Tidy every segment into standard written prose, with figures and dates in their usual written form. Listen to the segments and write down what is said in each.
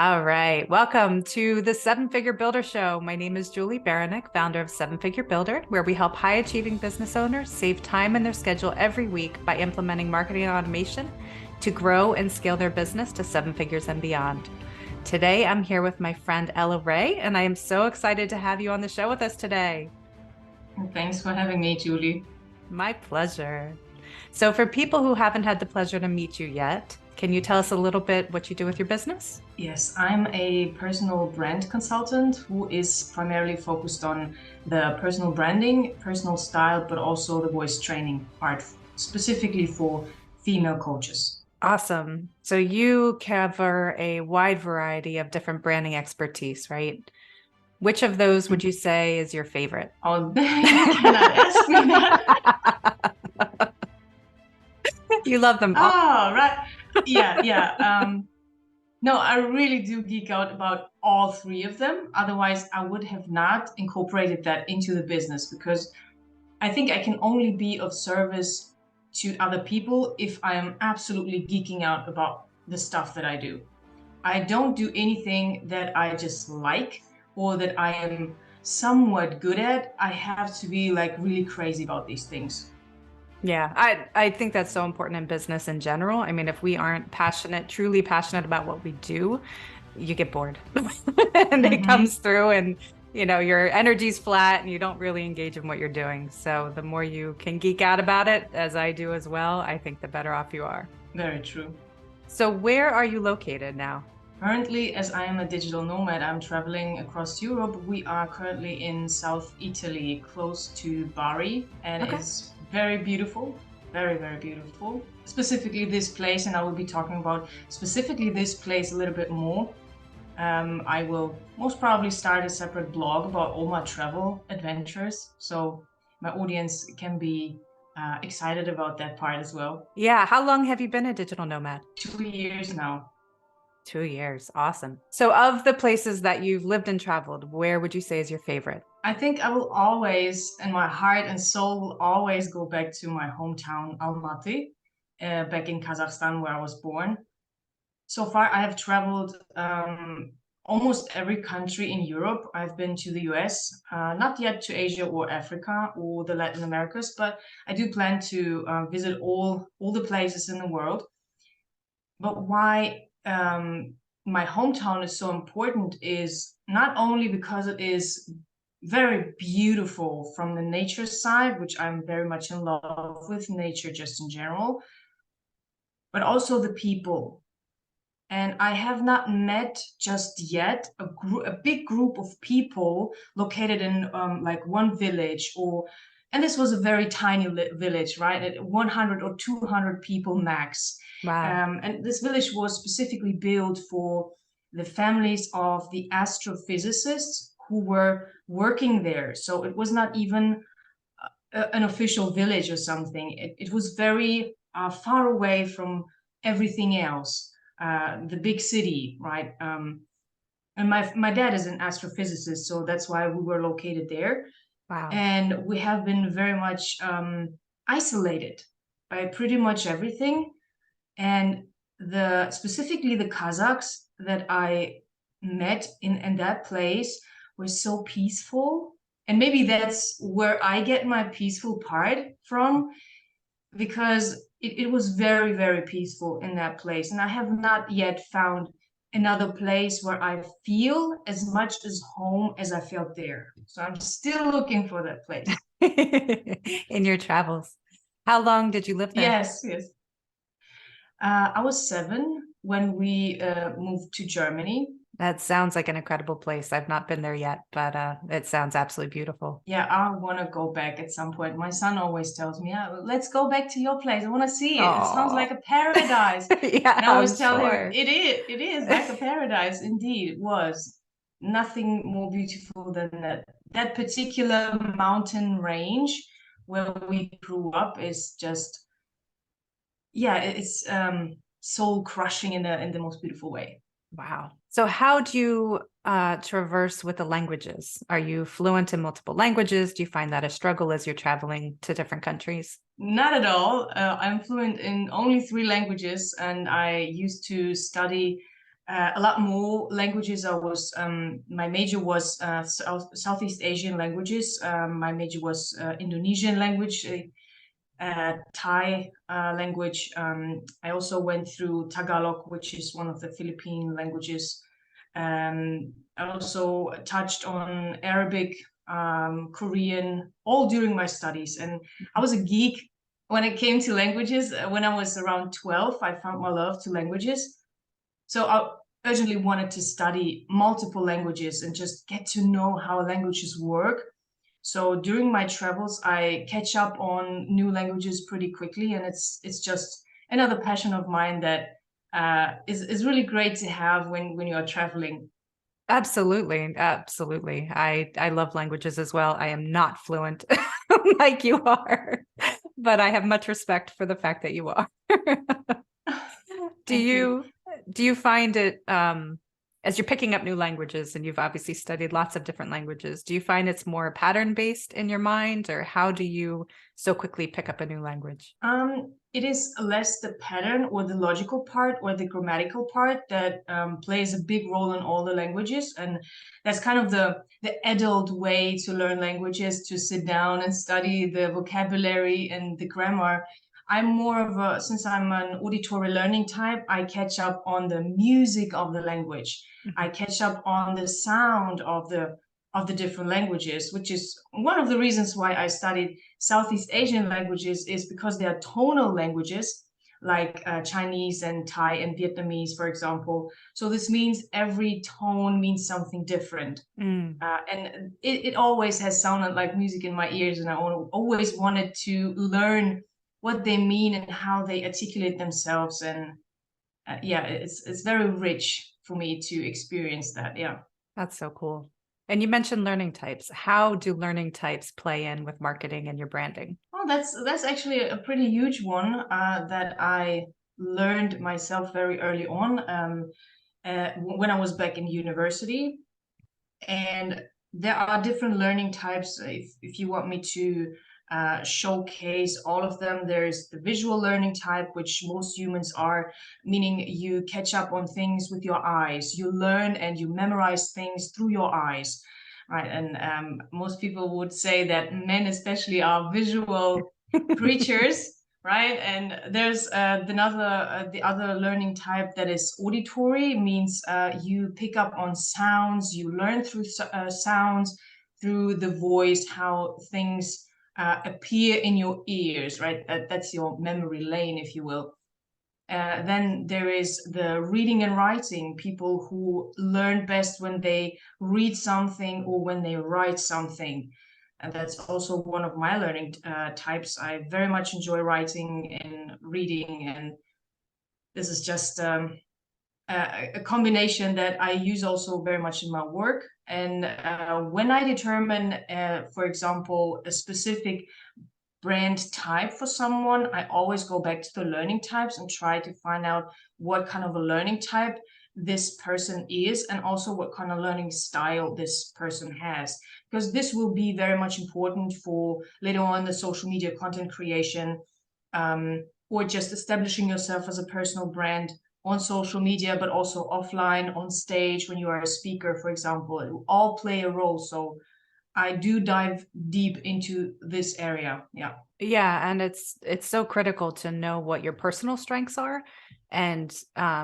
All right. Welcome to the Seven Figure Builder Show. My name is Julie Baranek, founder of Seven Figure Builder, where we help high achieving business owners save time in their schedule every week by implementing marketing automation to grow and scale their business to seven figures and beyond. Today, I'm here with my friend Ella Ray, and I am so excited to have you on the show with us today. Thanks for having me, Julie. My pleasure. So, for people who haven't had the pleasure to meet you yet, can you tell us a little bit what you do with your business? Yes, I'm a personal brand consultant who is primarily focused on the personal branding, personal style, but also the voice training part, specifically for female coaches. Awesome. So you cover a wide variety of different branding expertise, right? Which of those would you say is your favorite? Oh, you cannot ask me that. You love them all. Oh, right. Yeah. No, I really do geek out about all three of them. Otherwise, I would have not incorporated that into the business because I think I can only be of service to other people if I am absolutely geeking out about the stuff that I do. I don't do anything that I just like or that I am somewhat good at. I have to be like really crazy about these things. Yeah, I think that's so important in business in general. I mean, if we aren't passionate, truly passionate about what we do, you get bored. And it comes through and your energy's flat and you don't really engage in what you're doing. So the more you can geek out about it, as I do as well, I think the better off you are. Very true. So where are you located now? Currently, as I am a digital nomad, I'm traveling across Europe. We are currently in South Italy, close to Bari, and Okay. it's very beautiful, very, very beautiful. Specifically this place, and I will be talking about specifically this place a little bit more. I will most probably start a separate blog about all my travel adventures, so my audience can be excited about that part as well. Yeah. How long have you been a digital nomad? 2 years now. 2 years. Awesome. So, of the places that you've lived and traveled, where would you say is your favorite? I think I will always, and my heart and soul will always go back to my hometown, Almaty, back in Kazakhstan, where I was born. So far, I have traveled almost every country in Europe. I've been to the US, not yet to Asia or Africa or the Latin Americas, but I do plan to visit all the places in the world. But why my hometown is so important is not only because it is very beautiful from the nature side, which I'm very much in love with nature just in general, but also the people. And I have not met just yet a big group of people located in like one village and this was a very tiny village, right? At 100 or 200 people max. Wow. And this village was specifically built for the families of the astrophysicists who were working there. So it was not even an official village or something. It was very far away from everything else, the big city, right? And my dad is an astrophysicist, so that's why we were located there. Wow. And we have been very much isolated by pretty much everything. And specifically the Kazakhs that I met in that place were so peaceful. And maybe that's where I get my peaceful part from, because it was very, very peaceful in that place. And I have not yet found another place where I feel as much as home as I felt there. So I'm still looking for that place. In your travels. How long did you live there? Yes. I was 7 when we moved to Germany. That sounds like an incredible place. I've not been there yet, but it sounds absolutely beautiful. Yeah, I want to go back at some point. My son always tells me, "Yeah, let's go back to your place. I want to see it. It sounds Oh, like a paradise." yeah, And I I'm always tell him, sure. it is like a paradise. Indeed, it was. Nothing more beautiful than that particular mountain range where we grew up is just, yeah, it's soul crushing in the most beautiful way. Wow. So how do you traverse with the languages? Are you fluent in multiple languages? Do you find that a struggle as you're traveling to different countries? Not at all. I'm fluent in only 3 languages, and I used to study a lot more languages. My major was Southeast Asian languages. My major was Indonesian language, Thai language. I also went through Tagalog, which is one of the Philippine languages. I also touched on Arabic, Korean, all during my studies. And I was a geek when it came to languages. When I was around 12, I found my love to languages. So I urgently wanted to study multiple languages and just get to know how languages work. So during my travels, I catch up on new languages pretty quickly, and it's just another passion of mine that is really great to have when you are traveling. Absolutely. Absolutely. I love languages as well. I am not fluent like you are, but I have much respect for the fact that you are. Do Thank you. you find it as you're picking up new languages, and you've obviously studied lots of different languages, do you find it's more pattern based in your mind, or how do you so quickly pick up a new language? It is less the pattern or the logical part or the grammatical part that plays a big role in all the languages, and that's kind of the adult way to learn languages, to sit down and study the vocabulary and the grammar. I'm more of a, since I'm an auditory learning type, I catch up on the music of the language. I catch up on the sound of the different languages, which is one of the reasons why I studied Southeast Asian languages, is because they are tonal languages, like Chinese and Thai and Vietnamese, for example. So this means every tone means something different. And it always has sounded like music in my ears, and I always wanted to learn what they mean and how they articulate themselves. And yeah, it's very rich for me to experience that. Yeah. That's so cool. And you mentioned learning types. How do learning types play in with marketing and your branding? Oh, that's actually a pretty huge one that I learned myself very early on when I was back in university. And there are different learning types. If you want me to showcase all of them, there's the visual learning type, which most humans are, meaning you catch up on things with your eyes. You learn and you memorize things through your eyes, right? And most people would say that men especially are visual creatures, right? And there's the other learning type that is auditory, means you pick up on sounds, you learn through sounds, through the voice, how things appear in your ears, right? That's your memory lane, if you will. Then there is the reading and writing, people who learn best when they read something or when they write something. And that's also one of my learning types. I very much enjoy writing and reading, and this is just a combination that I use also very much in my work. And when I determine, for example, a specific brand type for someone, I always go back to the learning types and try to find out what kind of a learning type this person is, and also what kind of learning style this person has, because this will be very much important for later on the social media content creation, or just establishing yourself as a personal brand on social media, but also offline, on stage, when you are a speaker, for example. It will all play a role. So I do dive deep into this area. Yeah. Yeah, and it's so critical to know what your personal strengths are, and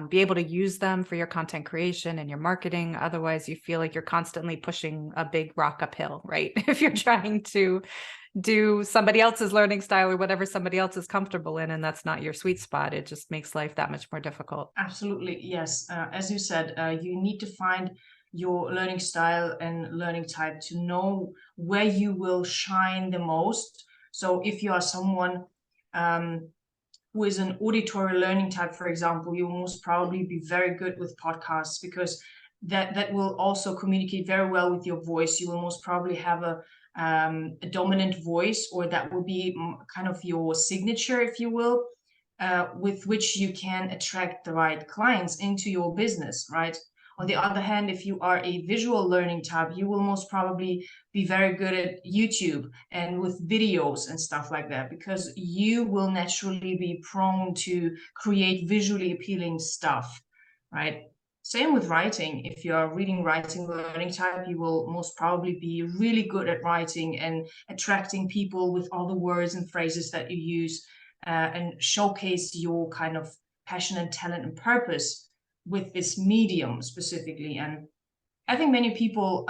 be able to use them for your content creation and your marketing. Otherwise, you feel like you're constantly pushing a big rock uphill, right? If you're trying to do somebody else's learning style or whatever somebody else is comfortable in, and that's not your sweet spot, it just makes life that much more difficult. Absolutely, yes. As you said, you need to find your learning style and learning type to know where you will shine the most. So if you are someone who is an auditory learning type, for example, you will most probably be very good with podcasts, because that will also communicate very well with your voice. You will most probably have a dominant voice, or that will be kind of your signature, if you will, with which you can attract the right clients into your business, right? On the other hand, if you are a visual learning type, you will most probably be very good at YouTube and with videos and stuff like that, because you will naturally be prone to create visually appealing stuff, right? Same with writing. If you're reading writing learning type, you will most probably be really good at writing and attracting people with all the words and phrases that you use, and showcase your kind of passion and talent and purpose with this medium specifically. And I think many people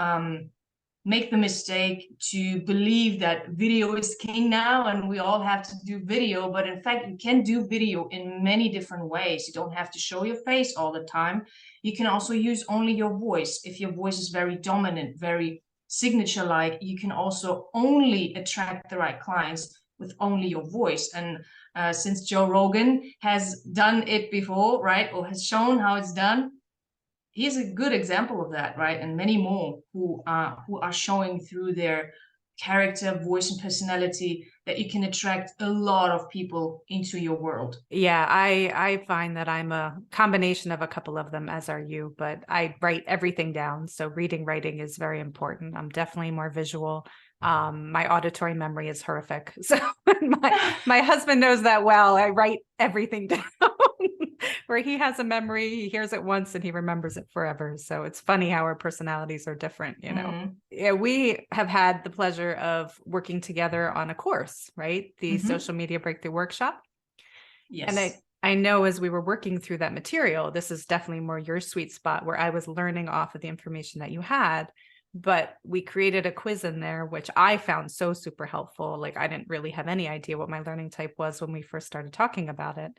make the mistake to believe that video is king now and we all have to do video. But in fact, you can do video in many different ways. You don't have to show your face all the time. You can also use only your voice. If your voice is very dominant, very signature-like, you can also only attract the right clients with only your voice. And since Joe Rogan has done it before, right, or has shown how it's done, he's a good example of that, right? And many more who are showing through their character, voice, and personality that you can attract a lot of people into your world. Yeah, I find that I'm a combination of a couple of them, as are you, but I write everything down. So writing is very important. I'm definitely more visual. My auditory memory is horrific. So my husband knows that well. I write everything down. Where he has a memory, he hears it once and he remembers it forever. So it's funny how our personalities are different, you know. Yeah, we have had the pleasure of working together on a course, right? The Social Media Breakthrough Workshop. Yes. And I know as we were working through that material, this is definitely more your sweet spot, where I was learning off of the information that you had. But we created a quiz in there, which I found so super helpful. Like, I didn't really have any idea what my learning type was when we first started talking about it.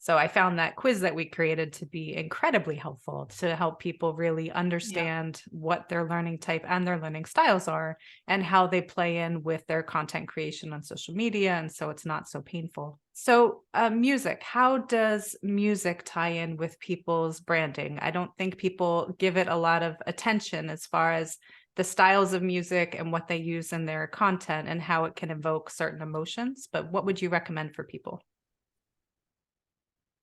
So I found that quiz that we created to be incredibly helpful to help people really understand what their learning type and their learning styles are and how they play in with their content creation on social media. And so it's not so painful. So music, how does music tie in with people's branding? I don't think people give it a lot of attention as far as the styles of music and what they use in their content and how it can evoke certain emotions. But what would you recommend for people?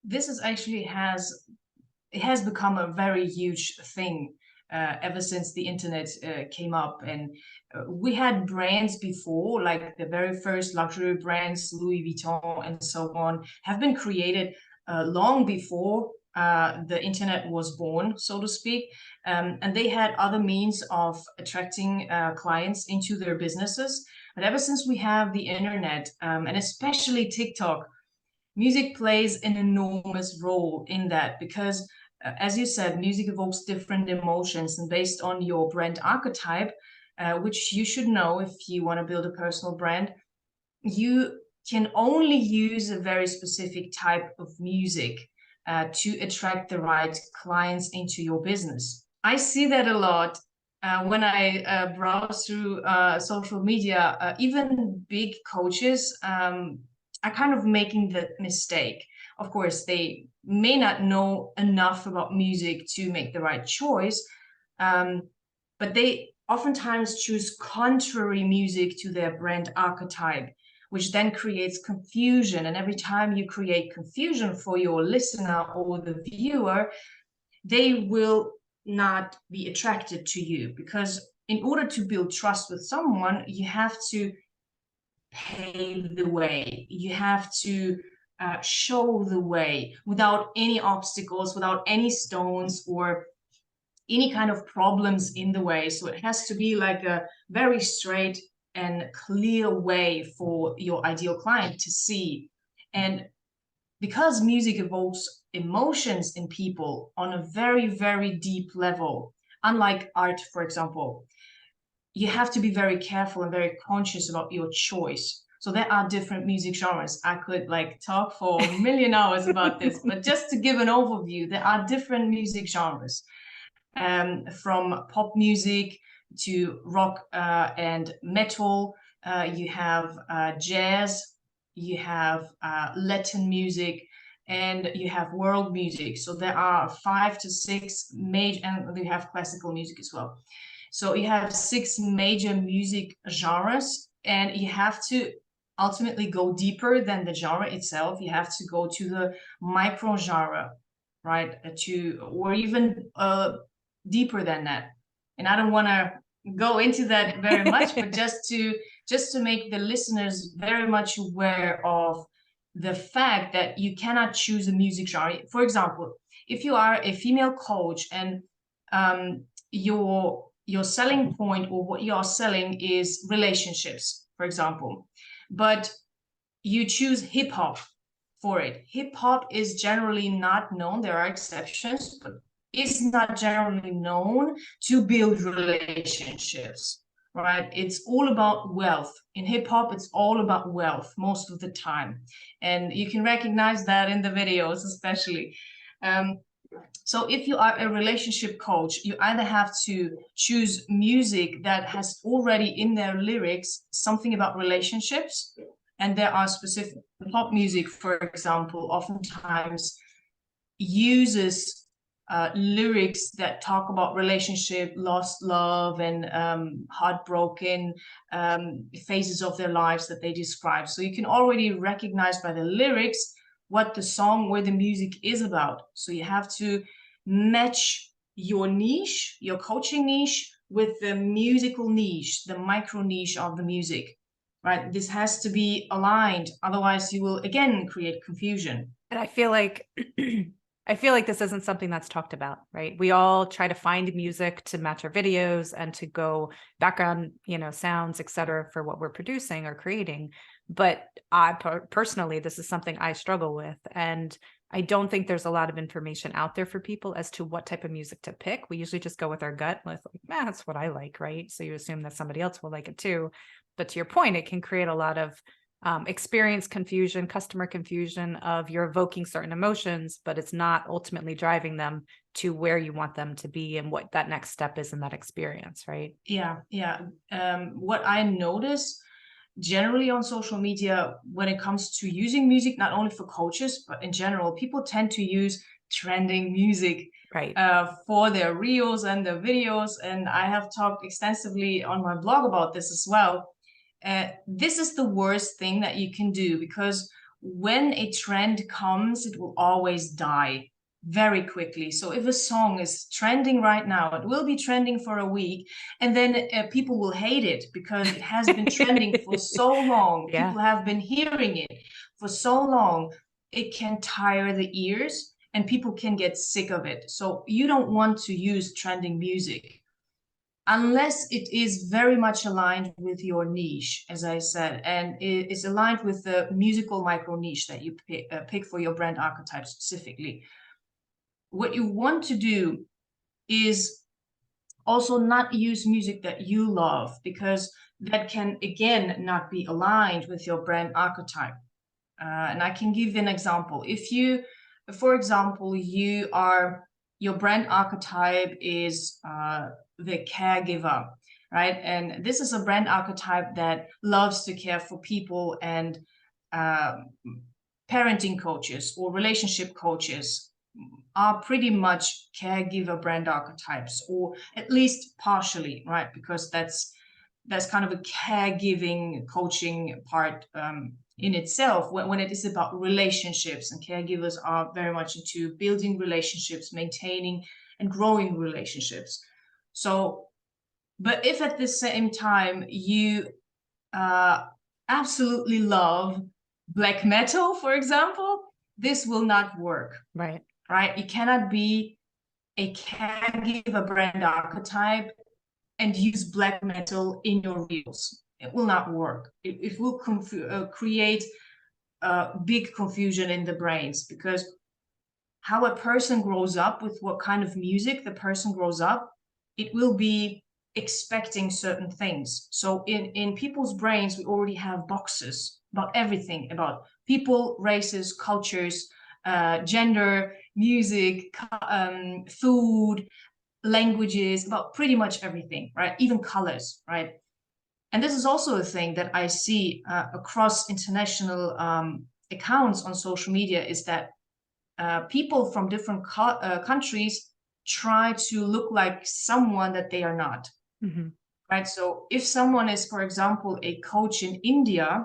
This is actually it has become a very huge thing ever since the internet came up. And we had brands before, like the very first luxury brands, Louis Vuitton and so on, have been created long before the internet was born, so to speak. And they had other means of attracting clients into their businesses. But ever since we have the internet, and especially TikTok, music plays an enormous role in that, because as you said, music evokes different emotions, and based on your brand archetype, which you should know if you want to build a personal brand, you can only use a very specific type of music to attract the right clients into your business. I see that a lot when I browse through social media. Even big coaches are kind of making the mistake. Of course, they may not know enough about music to make the right choice, but they oftentimes choose contrary music to their brand archetype, which then creates confusion. And every time you create confusion for your listener or the viewer, they will not be attracted to you, because in order to build trust with someone, you have to pave the way. You have to show the way without any obstacles, without any stones or any kind of problems in the way. So it has to be like a very straight and clear way for your ideal client to see. And because music evokes emotions in people on a very, very deep level, unlike art, for example, you have to be very careful and very conscious about your choice. So there are different music genres. I could like talk for a million hours about this, but just to give an overview, there are different music genres, from pop music to rock and metal. You have jazz, you have Latin music, and you have world music. So there are 5 to 6 major, and you have classical music as well. So you have 6 major music genres, and you have to ultimately go deeper than the genre itself. You have to go to the micro genre, right? Or even deeper than that. And I don't want to go into that very much, but just to make the listeners very much aware of the fact that you cannot choose a music genre. For example, if you are a female coach and your selling point or what you are selling is relationships, for example, but you choose hip hop for it. Hip hop is generally not known, there are exceptions, but is not generally known to build relationships, right? It's all about wealth. In hip hop, it's all about wealth most of the time. And you can recognize that in the videos, especially. So if you are a relationship coach, you either have to choose music that has already in their lyrics something about relationships, and there are specific pop music, for example, oftentimes uses lyrics that talk about relationship, lost love, and heartbroken phases of their lives that they describe. So you can already recognize by the lyrics what the song or the music is about. So you have to match your niche, your coaching niche, with the musical niche, the micro niche of the music, right? This has to be aligned. Otherwise, you will again create confusion. And I feel like I feel like this isn't something that's talked about, right? We all try to find music to match our videos and to go background, sounds, et cetera, for what we're producing or creating. But I personally, this is something I struggle with. And I don't think there's a lot of information out there for people as to what type of music to pick. We usually just go with our gut with that's what I like, right? So you assume that somebody else will like it too. But to your point, it can create a lot of experience confusion, customer confusion of you're evoking certain emotions, but it's not ultimately driving them to where you want them to be and what that next step is in that experience, right? Yeah. What I notice generally on social media when it comes to using music, not only for coaches, but in general, people tend to use trending music Right. For their reels and their videos. And I have talked extensively on my blog about this as well. This is the worst thing that you can do, because when a trend comes, it will always die very quickly. So if a song is trending right now, it will be trending for a week, and then people will hate it because it has been trending for so long. Yeah. People have been hearing it for so long. It can tire the ears and people can get sick of it. So you don't want to use trending music unless it is very much aligned with your niche, as I said, and it is aligned with the musical micro niche that you pick for your brand archetype specifically. What you want to do is also not use music that you love, because that can, again, not be aligned with your brand archetype. And I can give you an example. If you, for example, your brand archetype is the caregiver, right? And this is a brand archetype that loves to care for people, and parenting coaches or relationship coaches are pretty much caregiver brand archetypes, or at least partially, right? Because that's kind of a caregiving coaching part in itself, when it is about relationships, and caregivers are very much into building relationships, maintaining and growing relationships. So, but if at the same time you absolutely love black metal, for example, this will not work. Right. You cannot be a caregiver brand archetype and use black metal in your reels. It will not work. It will create big confusion in the brains, because how a person grows up, with what kind of music the person grows up, it will be expecting certain things. So in people's brains, we already have boxes about everything, about people, races, cultures, gender, music, food, languages, about pretty much everything, right? Even colors, right? And this is also a thing that I see across international accounts on social media, is that people from different countries try to look like someone that they are not. Mm-hmm. Right? So if someone is, for example, a coach in India,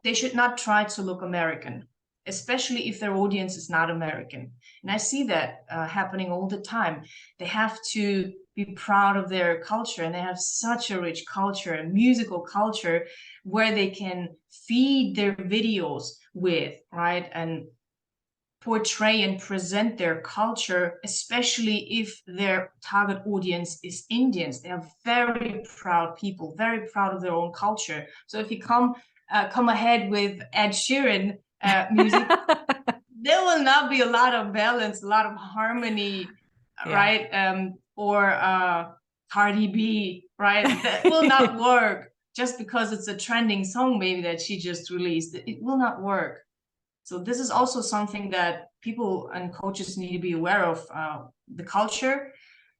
they should not try to look American, especially if their audience is not American. And I see that happening all the time. They have to be proud of their culture, and they have such a rich culture, a musical culture, where they can feed their videos with, right? And portray and present their culture, especially if their target audience is Indians. They are very proud people, very proud of their own culture. So if you come ahead with Ed Sheeran music, there will not be a lot of balance, a lot of harmony, right? Or Cardi B, right? That will not work just because it's a trending song maybe that she just released. It will not work. So this is also something that people and coaches need to be aware of, the culture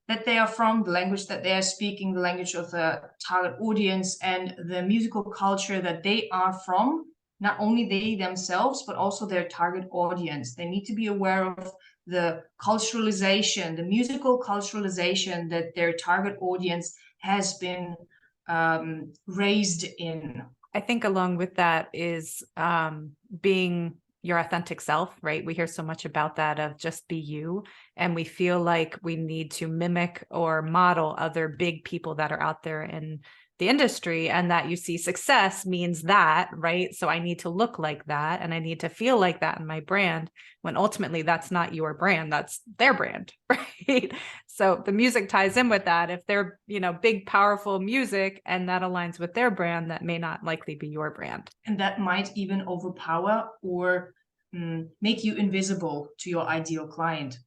that they are from, the language that they are speaking, the language of the target audience, and the musical culture that they are from, not only they themselves, but also their target audience. They need to be aware of the culturalization, the musical culturalization that their target audience has been raised in. I think along with that is being your authentic self, right? We hear so much about that, of just be you. And we feel like we need to mimic or model other big people that are out there in the industry, and that you see success means that, right? So I need to look like that and I need to feel like that in my brand, when ultimately that's not your brand, that's their brand, right? So the music ties in with that. If they're, big, powerful music and that aligns with their brand, that may not likely be your brand. And that might even overpower or make you invisible to your ideal client.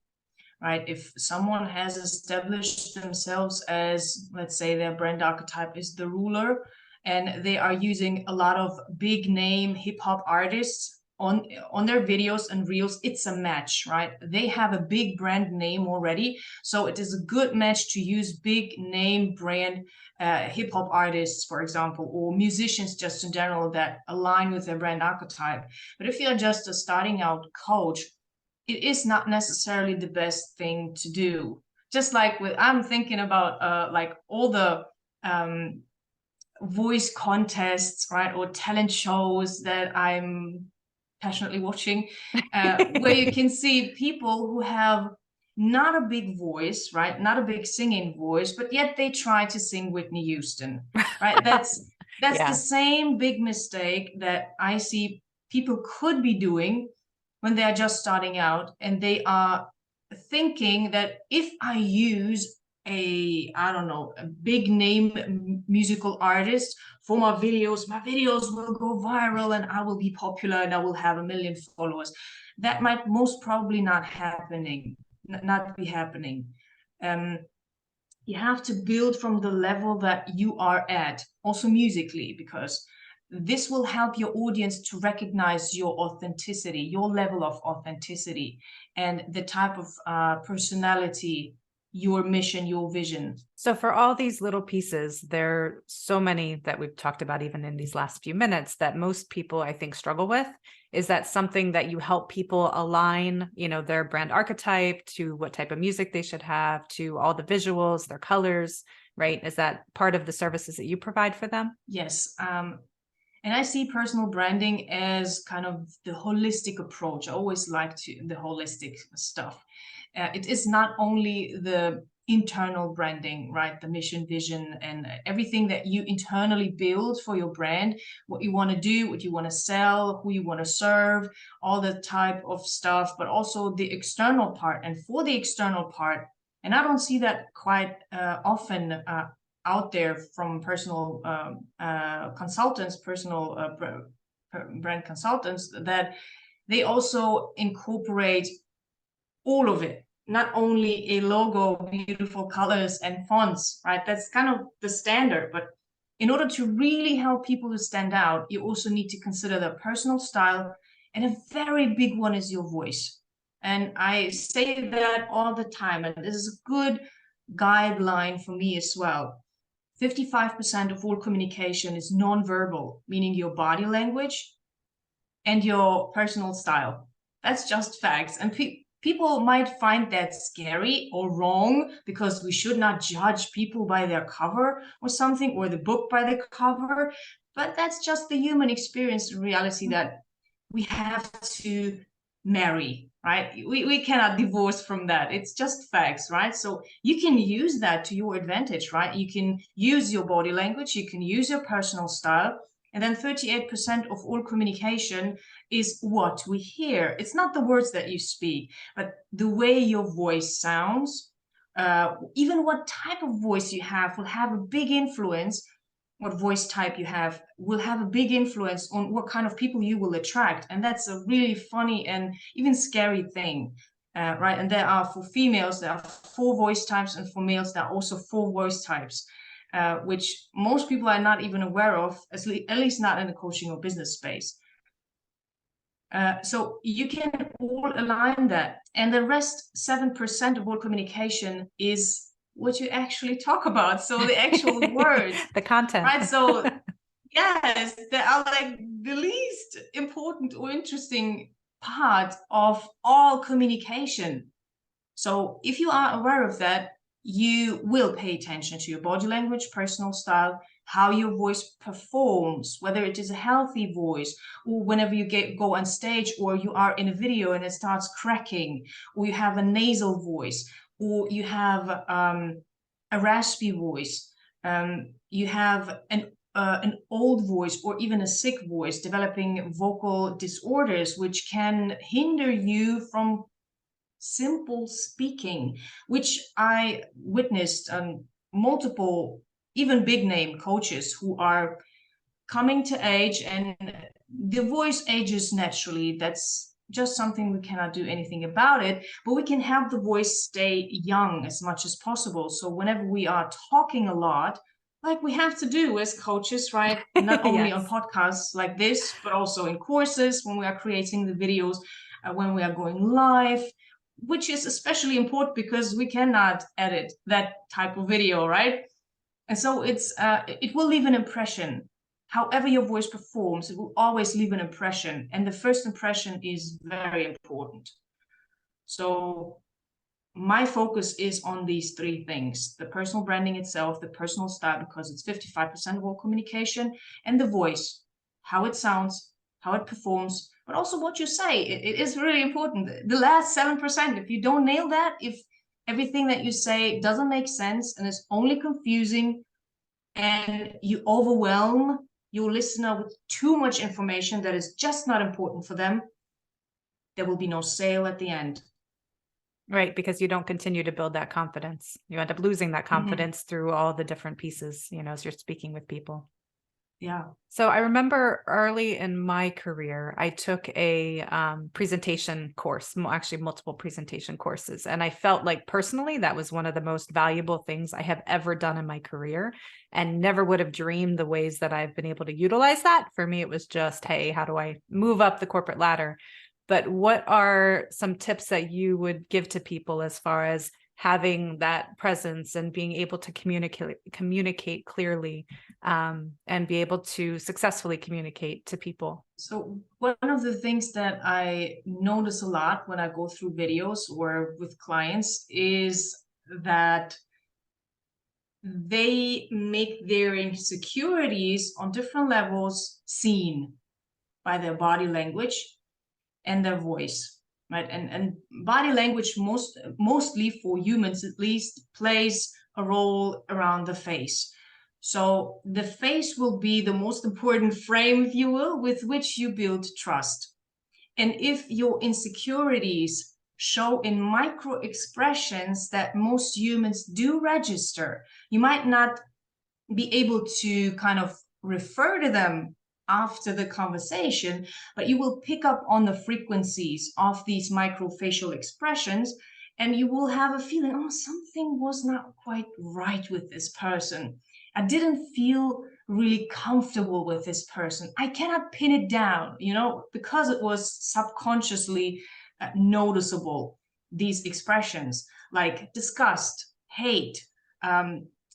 Right? If someone has established themselves as, let's say, their brand archetype is the ruler, and they are using a lot of big name hip hop artists on their videos and reels, it's a match, right? They have a big brand name already, so it is a good match to use big name brand hip hop artists, for example, or musicians just in general that align with their brand archetype. But if you're just a starting out coach, it is not necessarily the best thing to do. Just like I'm thinking about like all the voice contests, right, or talent shows that I'm passionately watching, where you can see people who have not a big voice, right, not a big singing voice, but yet they try to sing Whitney Houston, right? That's the same big mistake that I see people could be doing when they are just starting out, and they are thinking that if I use a big name musical artist for my videos will go viral and I will be popular and I will have 1 million followers. That might most probably not be happening. You have to build from the level that you are at, also musically, because this will help your audience to recognize your authenticity, your level of authenticity, and the type of personality, your mission, your vision. So for all these little pieces, there are so many that we've talked about even in these last few minutes that most people, I think, struggle with. Is that something that you help people align, their brand archetype to what type of music they should have, to all the visuals, their colors, right? Is that part of the services that you provide for them? Yes. And I see personal branding as kind of the holistic approach. I always like the holistic stuff. It is not only the internal branding, right? The mission, vision, and everything that you internally build for your brand, what you want to do, what you want to sell, who you want to serve, all the type of stuff, but also the external part. And for the external part, and I don't see that quite often out there from personal consultants, personal brand consultants, that they also incorporate all of it, not only a logo, beautiful colors and fonts, right? That's kind of the standard. But in order to really help people to stand out, you also need to consider their personal style. And a very big one is your voice. And I say that all the time. And this is a good guideline for me as well. 55% of all communication is nonverbal, meaning your body language and your personal style. That's just facts. And people might find that scary or wrong, because we should not judge people by their cover or something, or the book by the cover. But that's just the human experience and reality that we have to marry, right? We cannot divorce from that. It's just facts, right? So you can use that to your advantage, right? You can use your body language, you can use your personal style, And then 38% of all communication is what we hear. It's not the words that you speak, but the way your voice sounds. Even what type of voice you have will have a big influence. What voice type you have will have a big influence on what kind of people you will attract. And that's a really funny and even scary thing, right? And for females, there are 4 voice types, and for males, there are also 4 voice types. Which most people are not even aware of, at least not in the coaching or business space. So you can all align that. And the rest, 7% of all communication, is what you actually talk about. So the actual words. The content. Right. So yes, they are like the least important or interesting part of all communication. So if you are aware of that, you will pay attention to your body language, personal style, how your voice performs, whether it is a healthy voice, or whenever you go on stage, or you are in a video and it starts cracking, or you have a nasal voice, or you have a raspy voice, you have an old voice, or even a sick voice, developing vocal disorders, which can hinder you from simple speaking, which I witnessed multiple, even big name coaches who are coming to age, and the voice ages naturally. That's just something we cannot do anything about it, but we can help the voice stay young as much as possible. So whenever we are talking a lot, like we have to do as coaches, right? Not only Yes. on podcasts like this, but also in courses, when we are creating the videos, when we are going live, which is especially important because we cannot edit that type of video, right? And so it will leave an impression. However your voice performs, it will always leave an impression. And the first impression is very important. So my focus is on these 3 things: the personal branding itself, the personal style, because it's 55% of all communication, and the voice, how it sounds, how it performs, but also what you say. It is really important. The last 7%, if you don't nail that, if everything that you say doesn't make sense and is only confusing, and you overwhelm your listener with too much information that is just not important for them, there will be no sale at the end. Right, because you don't continue to build that confidence. You end up losing that confidence through all the different pieces, as you're speaking with people. Yeah. So I remember early in my career, I took a presentation course, actually multiple presentation courses. And I felt like personally, that was one of the most valuable things I have ever done in my career, and never would have dreamed the ways that I've been able to utilize that. For me, it was just, hey, how do I move up the corporate ladder? But what are some tips that you would give to people as far as having that presence and being able to communicate clearly, and be able to successfully communicate to people? So one of the things that I notice a lot when I go through videos or with clients is that they make their insecurities on different levels seen by their body language and their voice, right? And body language mostly for humans at least plays a role around the face. So the face will be the most important frame, if you will, with which you build trust. And if your insecurities show in micro expressions that most humans do register, you might not be able to kind of refer to them after the conversation, but you will pick up on the frequencies of these microfacial expressions, and you will have a feeling, oh, something was not quite right with this person. I didn't feel really comfortable with this person. I cannot pin it down, because it was subconsciously noticeable. These expressions like disgust, hate,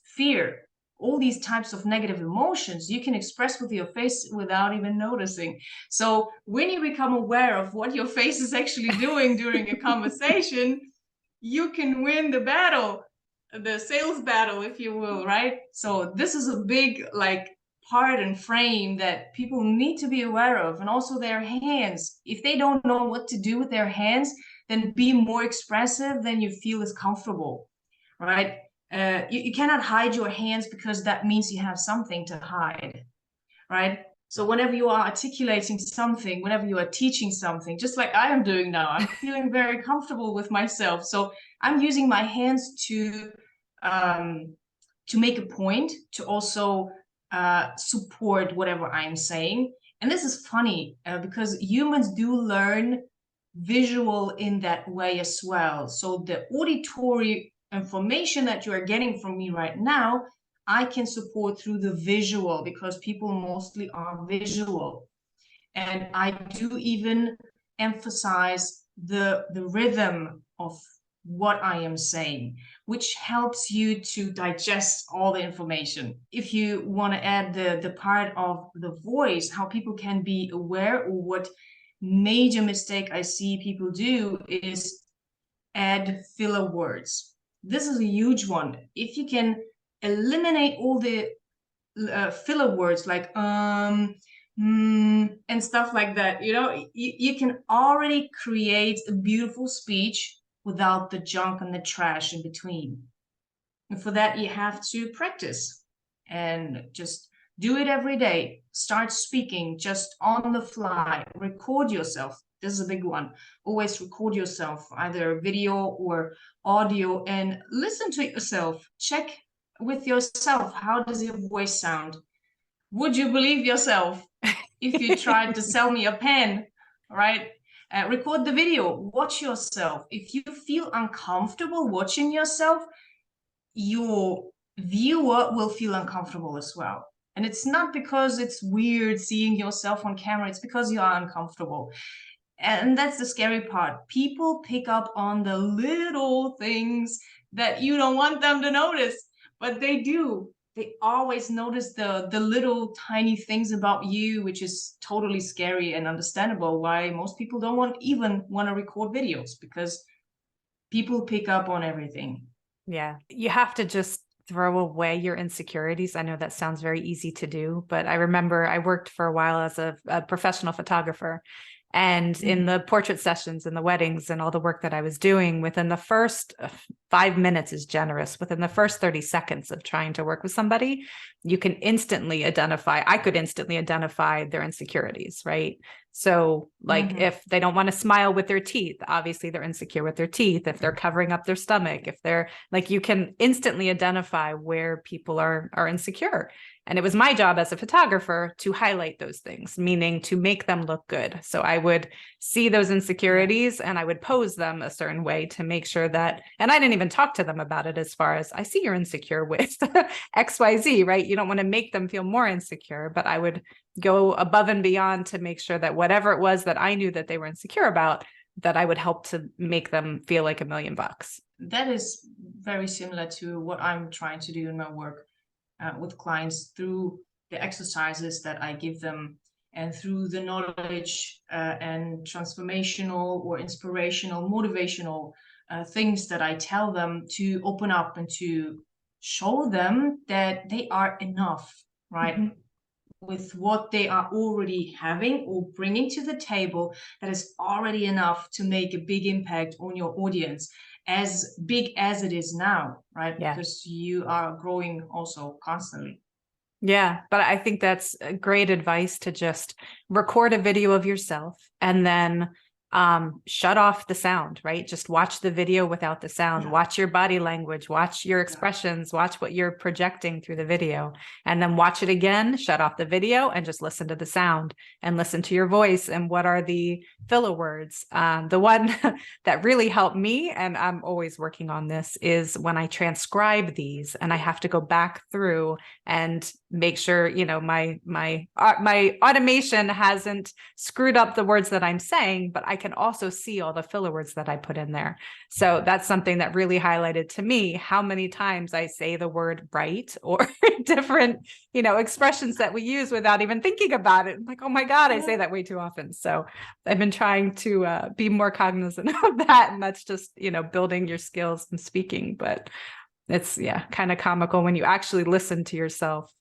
fear, all these types of negative emotions you can express with your face without even noticing. So when you become aware of what your face is actually doing during a conversation, you can win the battle, the sales battle, if you will, right? So this is a big part and frame that people need to be aware of. And also their hands. If they don't know what to do with their hands, then be more expressive than you feel is comfortable, right? You cannot hide your hands, because that means you have something to hide, right? So whenever you are articulating something, whenever you are teaching something, just like I am doing now, I'm feeling very comfortable with myself. So I'm using my hands to make a point, to also support whatever I'm saying. And this is funny because humans do learn visual in that way as well. So the auditory information that you are getting from me right now, I can support through the visual because people mostly are visual. And I do even emphasize the rhythm of what I am saying, which helps you to digest all the information. If you want to add the part of the voice, how people can be aware, or what major mistake I see people do is add filler words. This is a huge one. If you can eliminate all the filler words like and stuff like that, you can already create a beautiful speech without the junk and the trash in between. And for that, you have to practice and just do it every day. Start speaking just on the fly. Record yourself. This is a big one. Always record yourself, either video or audio, and listen to yourself. Check with yourself. How does your voice sound? Would you believe yourself if you tried to sell me a pen, right? Record the video. Watch yourself. If you feel uncomfortable watching yourself, your viewer will feel uncomfortable as well. And it's not because it's weird seeing yourself on camera, it's because you are uncomfortable. And that's the scary part. People pick up on the little things that you don't want them to notice, but they do. They always notice the little tiny things about you, which is totally scary and understandable why most people don't even want to record videos, because people pick up on everything. Yeah. You have to just throw away your insecurities. I know that sounds very easy to do, but I remember I worked for a while as a professional photographer. And in the portrait sessions and the weddings and all the work that I was doing, within the first 5 minutes is generous. Within the first 30 seconds of trying to work with somebody, you can instantly identify, I could instantly identify their insecurities, right? So like if they don't want to smile with their teeth, obviously they're insecure with their teeth. If they're covering up their stomach, if they're like, you can instantly identify where people are insecure. And it was my job as a photographer to highlight those things, meaning to make them look good. So I would see those insecurities and I would pose them a certain way to make sure that, and I didn't even talk to them about it as far as, I see you're insecure with XYZ, right? You don't want to make them feel more insecure, but I would go above and beyond to make sure that whatever it was that I knew that they were insecure about, that I would help to make them feel like $1,000,000. That is very similar to what I'm trying to do in my work. With clients, through the exercises that I give them and through the knowledge and transformational or inspirational, motivational things that I tell them, to open up and to show them that they are enough, right? With what they are already having or bringing to the table, that is already enough to make a big impact on your audience, as big as it is now, right? Yeah. Because you are growing also constantly. Yeah, but I think that's great advice, to just record a video of yourself and then shut off the sound, right? Just watch the video without the sound, watch your body language, watch your expressions, watch what you're projecting through the video, and then watch it again, shut off the video and just listen to the sound and listen to your voice and what are the filler words. The one that really helped me, and I'm always working on this, is when I transcribe these and I have to go back through and make sure, you know, my automation hasn't screwed up the words that I'm saying, but I can also see all the filler words that I put in there. So that's something that really highlighted to me how many times I say the word right or different, you know, expressions that we use without even thinking about it. I'm like, oh my God, I say that way too often. So I've been trying to be more cognizant of that. And that's just, you know, building your skills and speaking. But it's, yeah, kind of comical when you actually listen to yourself.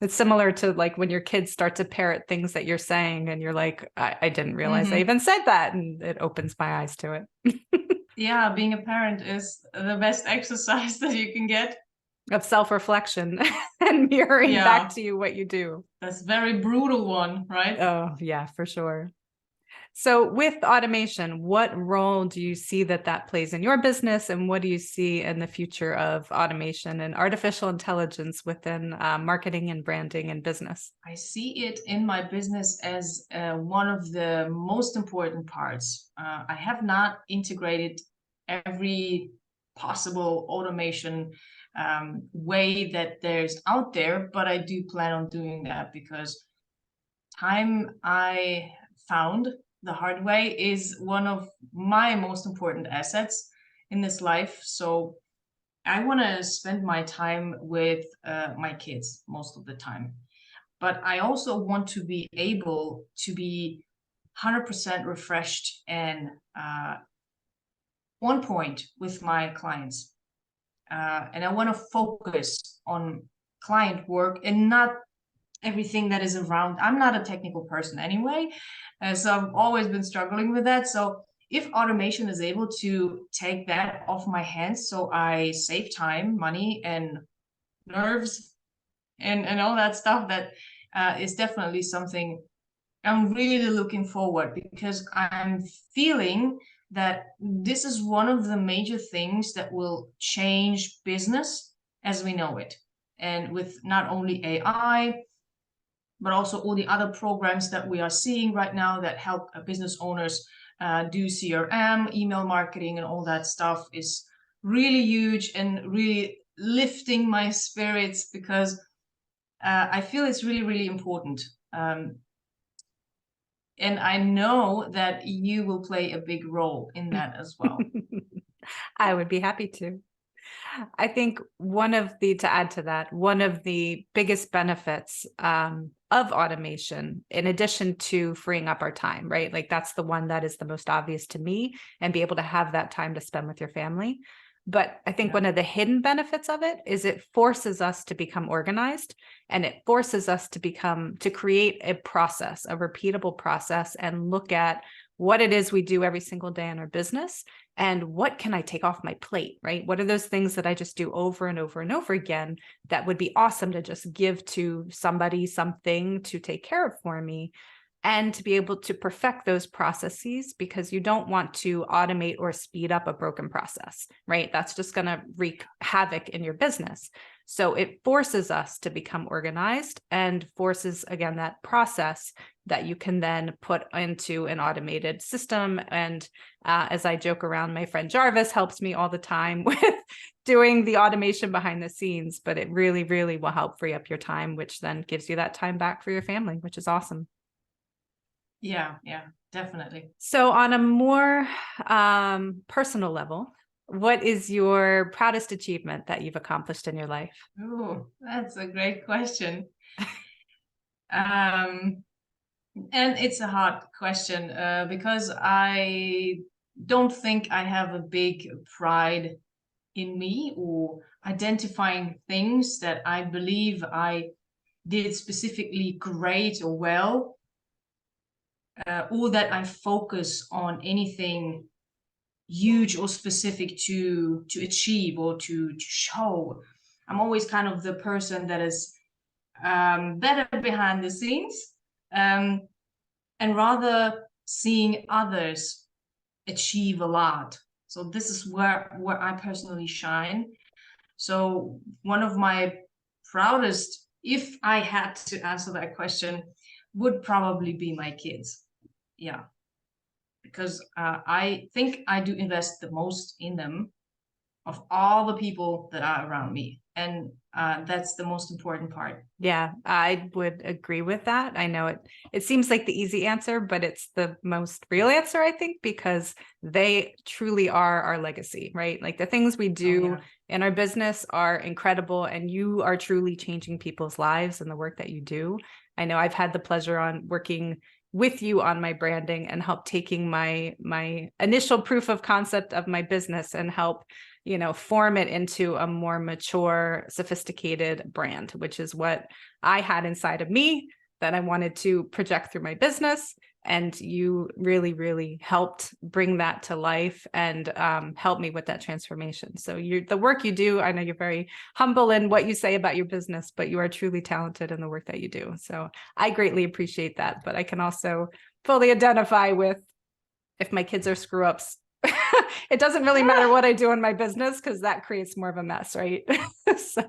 It's similar to like when your kids start to parrot things that you're saying and you're like, I didn't realize I even said that. And it opens my eyes to it. Yeah, being a parent is the best exercise that you can get. of self-reflection and mirroring back Yeah, to you what you do. that's very brutal one, right? Oh, yeah, for sure. So with automation, what role do you see that plays in your business, and what do you see in the future of automation and artificial intelligence within marketing and branding and business? I see it in my business as one of the most important parts. I have not integrated every possible automation way that there's out there, but I do plan on doing that because time, I found the hard way, is one of my most important assets in this life. So I want to spend my time with my kids most of the time. But I also want to be able to be 100% refreshed and on point with my clients. And I want to focus on client work and not everything that is around. I'm not a technical person anyway, so I've always been struggling with that. So if automation is able to take that off my hands, so I save time, money, and nerves, and all that stuff, that is definitely something I'm really looking forward, because I'm feeling that this is one of the major things that will change business as we know it. And with not only AI, but also all the other programs that we are seeing right now that help business owners do CRM, email marketing, and all that stuff is really huge and really lifting my spirits, because I feel it's really, really important. And I know that you will play a big role in that as well. I would be happy to. I think to add to that, one of the biggest benefits of automation, in addition to freeing up our time, right? Like that's the one that is the most obvious to me, and be able to have that time to spend with your family. But I think one of the hidden benefits of it is it forces us to become organized, and it forces us to create a process, a repeatable process, and look at what it is we do every single day in our business, and what can I take off my plate, right? What are those things that I just do over and over and over again that would be awesome to just give to somebody, something to take care of for me, and to be able to perfect those processes, because you don't want to automate or speed up a broken process, right? That's just going to wreak havoc in your business. So it forces us to become organized, and forces, again, that process that you can then put into an automated system. And as I joke around, my friend Jarvis helps me all the time with doing the automation behind the scenes, but it really, really will help free up your time, which then gives you that time back for your family, which is awesome. Yeah, definitely. So on a more personal level, what is your proudest achievement that you've accomplished in your life? Oh, that's a great question. And it's a hard question because I don't think I have a big pride in me, or identifying things that I believe I did specifically great or well, or that I focus on anything huge or specific to achieve or to show. I'm always kind of the person that is better behind the scenes, and rather seeing others achieve a lot. So this is where I personally shine. So one of my proudest, if I had to answer that question, would probably be my kids. Yeah, because I think I do invest the most in them of all the people that are around me. And that's the most important part. Yeah, I would agree with that. I know it seems like the easy answer, but it's the most real answer, I think, because they truly are our legacy, right? Like the things we do in our business are incredible, and you are truly changing people's lives in the work that you do. I know I've had the pleasure on working with you on my branding, and help taking my initial proof of concept of my business and help form it into a more mature, sophisticated brand, which is what I had inside of me that I wanted to project through my business. And you really, really helped bring that to life and help me with that transformation. So the work you do, I know you're very humble in what you say about your business, but you are truly talented in the work that you do. So I greatly appreciate that. But I can also fully identify with if my kids are screw ups. It doesn't really matter what I do in my business because that creates more of a mess, right? So.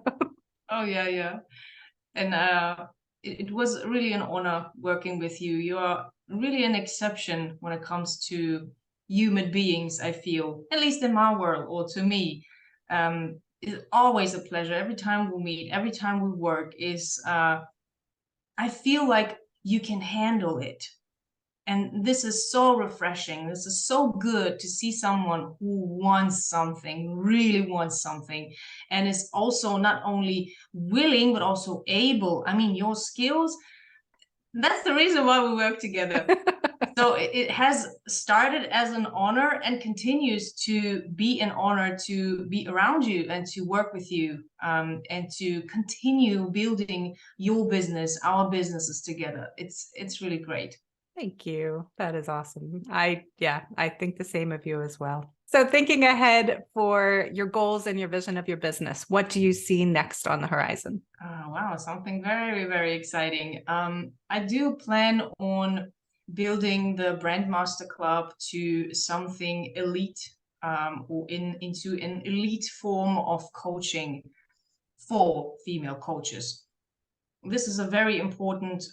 Oh, yeah. And it was really an honor working with you. You are really an exception when it comes to human beings, I feel, at least in my world, or to me. It's always a pleasure. Every time we meet, every time we work, I feel like you can handle it. And this is so refreshing. This is so good to see someone who wants something, really wants something, and is also not only willing, but also able. I mean, your skills, that's the reason why we work together. So it has started as an honor and continues to be an honor to be around you and to work with you, and to continue building your business, our businesses together. It's really great. Thank you. That is awesome. I think the same of you as well. So thinking ahead for your goals and your vision of your business, what do you see next on the horizon? Oh, wow, something very, very exciting. I do plan on building the Brand Master Club to something elite, or into an elite form of coaching for female coaches. This is a very important,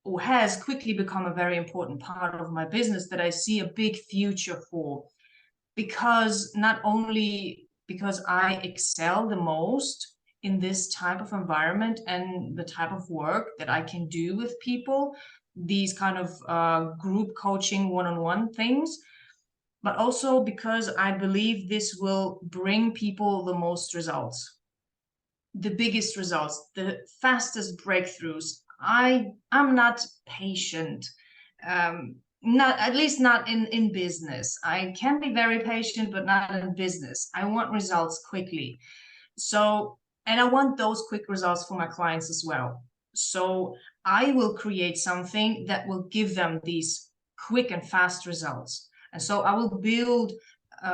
or has quickly become a very important part of my business that I see a big future for, because not only because I excel the most in this type of environment and the type of work that I can do with people, these kind of group coaching one-on-one things, but also because I believe this will bring people the most results, the biggest results, the fastest breakthroughs. I'm not patient, not, at least not in business. I can be very patient, but not in business. I want results quickly. So, and I want those quick results for my clients as well. So I will create something that will give them these quick and fast results. And so I will build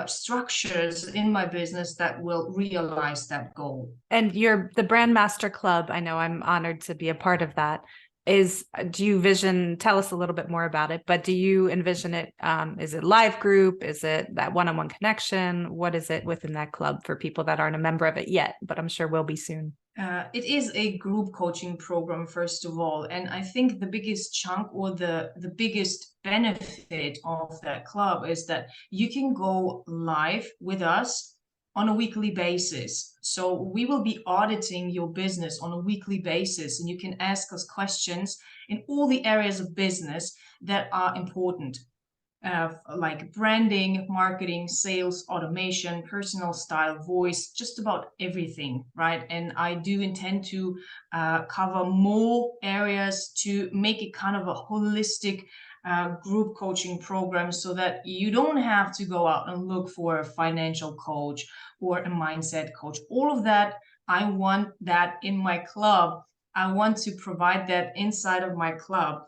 structures in my business that will realize that goal. And the Brand Master Club, I know I'm honored to be a part of that. Tell us a little bit more about it, but do you envision it, is it live group? Is it that one-on-one connection? What is it within that club for people that aren't a member of it yet, but I'm sure will be soon? It is a group coaching program, first of all. And I think the biggest chunk, or the biggest benefit of that club, is that you can go live with us on a weekly basis. So we will be auditing your business on a weekly basis, and you can ask us questions in all the areas of business that are important. Like branding, marketing, sales, automation, personal style, voice, just about everything, right? And I do intend to cover more areas to make it kind of a holistic group coaching program, so that you don't have to go out and look for a financial coach or a mindset coach. All of that, I want that in my club. I want to provide that inside of my club.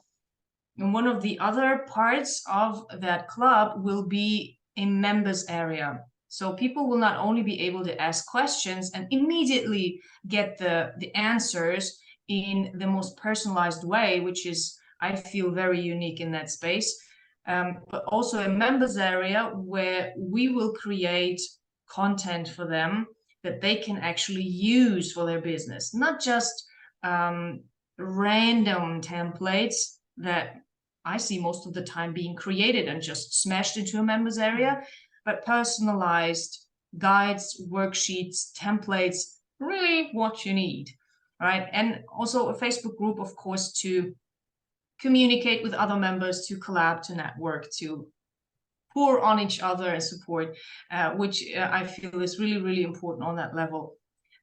And one of the other parts of that club will be a members area. So people will not only be able to ask questions and immediately get the answers in the most personalized way, which is, I feel, very unique in that space, but also a members area where we will create content for them that they can actually use for their business, not just random templates that I see most of the time being created and just smashed into a members area, but personalized guides, worksheets, templates, really what you need, right? And also a Facebook group, of course, to communicate with other members, to collab, to network, to pour on each other and support, which I feel is really, really important on that level.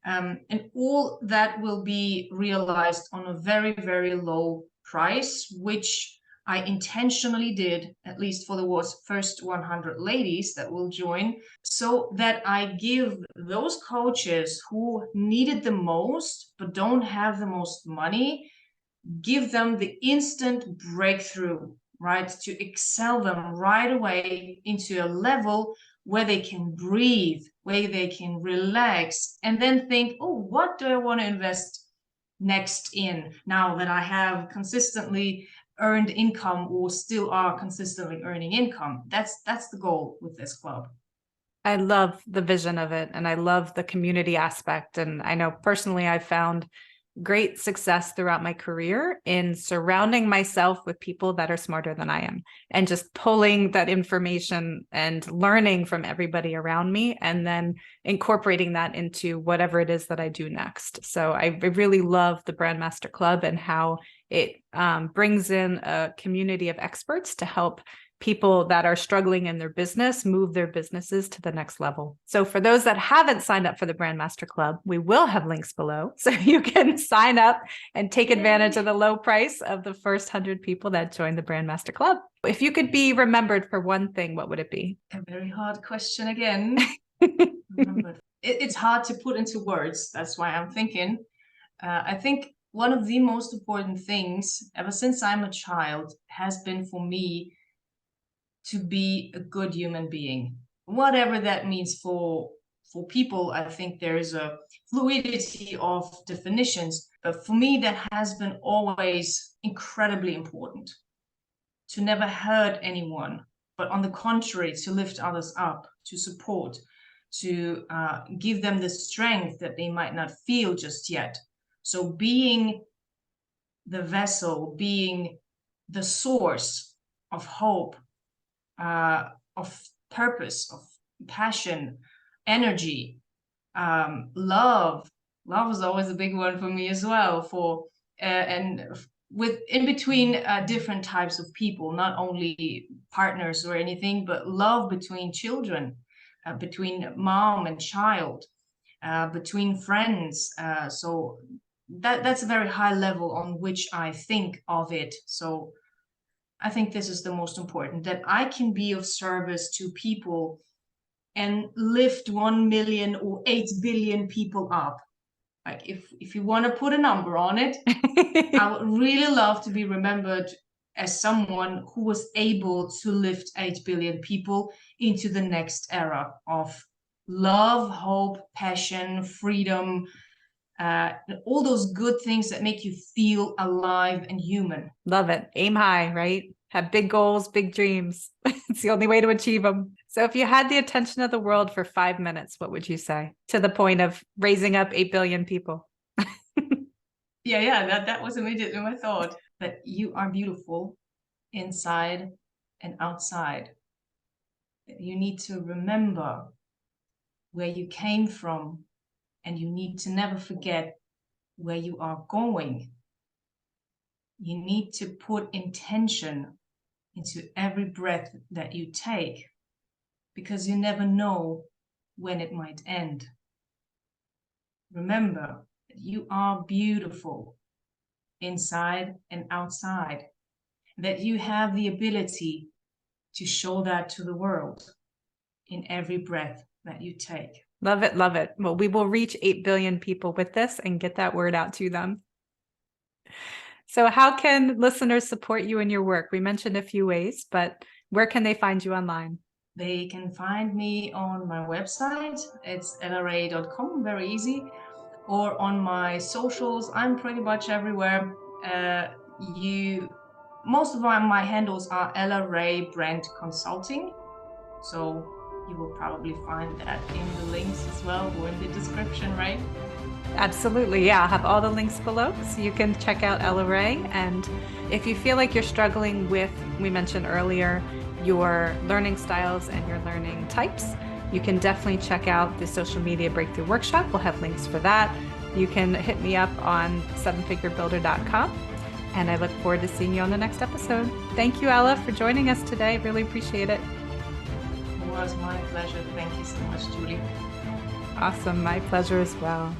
And all that will be realized on a very, very low price, which I intentionally did, at least for the first 100 ladies that will join, so that I give those coaches who need it the most but don't have the most money, give them the instant breakthrough right? To excel them right away into a level where they can breathe, where they can relax, and then think, oh, what do I want to invest next in now that I have consistently earned income or still are consistently earning income? That's the goal with this club. I love the vision of it, and I love the community aspect. And I know personally I've found great success throughout my career in surrounding myself with people that are smarter than I am, and just pulling that information and learning from everybody around me, and then incorporating that into whatever it is that I do next. So I really love the Brandmaster Club and how it brings in a community of experts to help people that are struggling in their business move their businesses to the next level. So for those that haven't signed up for the Brandmaster Club, we will have links below so you can sign up and take advantage of the low price of the first 100 people that join the Brandmaster Club. If you could be remembered for one thing, what would it be? A very hard question again. It's hard to put into words. That's why I'm thinking. I think one of the most important things ever since I'm a child has been for me to be a good human being, whatever that means for people. I think there is a fluidity of definitions, but for me that has been always incredibly important. To never hurt anyone, but on the contrary, to lift others up, to support, to give them the strength that they might not feel just yet. So being the vessel, being the source of hope, of purpose, of passion, energy, love. Love is always a big one for me as well. And with in between different types of people, not only partners or anything, but love between children, between mom and child, between friends. So that's a very high level on which I think of it. So I think this is the most important, that I can be of service to people and lift 1 million or 8 billion people up. Like if you want to put a number on it, I would really love to be remembered as someone who was able to lift 8 billion people into the next era of love, hope, passion, freedom, all those good things that make you feel alive and human. Love it. Aim high, right? Have big goals, big dreams. It's the only way to achieve them. So if you had the attention of the world for 5 minutes, what would you say to the point of raising up 8 billion people? Yeah, that was immediately my thought. That you are beautiful inside and outside. You need to remember where you came from, and you need to never forget where you are going. You need to put intention into every breath that you take, because you never know when it might end. Remember that you are beautiful inside and outside, that you have the ability to show that to the world in every breath that you take. Love it. Love it. Well, we will reach 8 billion people with this and get that word out to them. So how can listeners support you in your work? We mentioned a few ways, but where can they find you online? They can find me on my website. It's ellarae.com, very easy. Or on my socials. I'm pretty much everywhere. Most of my handles are Ella Rae Brand Consulting. So you will probably find that in the links as well, or in the description, right? Absolutely. Yeah, I'll have all the links below so you can check out Ella Rae. And if you feel like you're struggling with, we mentioned earlier, your learning styles and your learning types, you can definitely check out the Social Media Breakthrough Workshop. We'll have links for that. You can hit me up on sevenfigurebuilder.com. And I look forward to seeing you on the next episode. Thank you, Ella, for joining us today. Really appreciate it. It was my pleasure. Thank you so much, Julie. Awesome. My pleasure as well.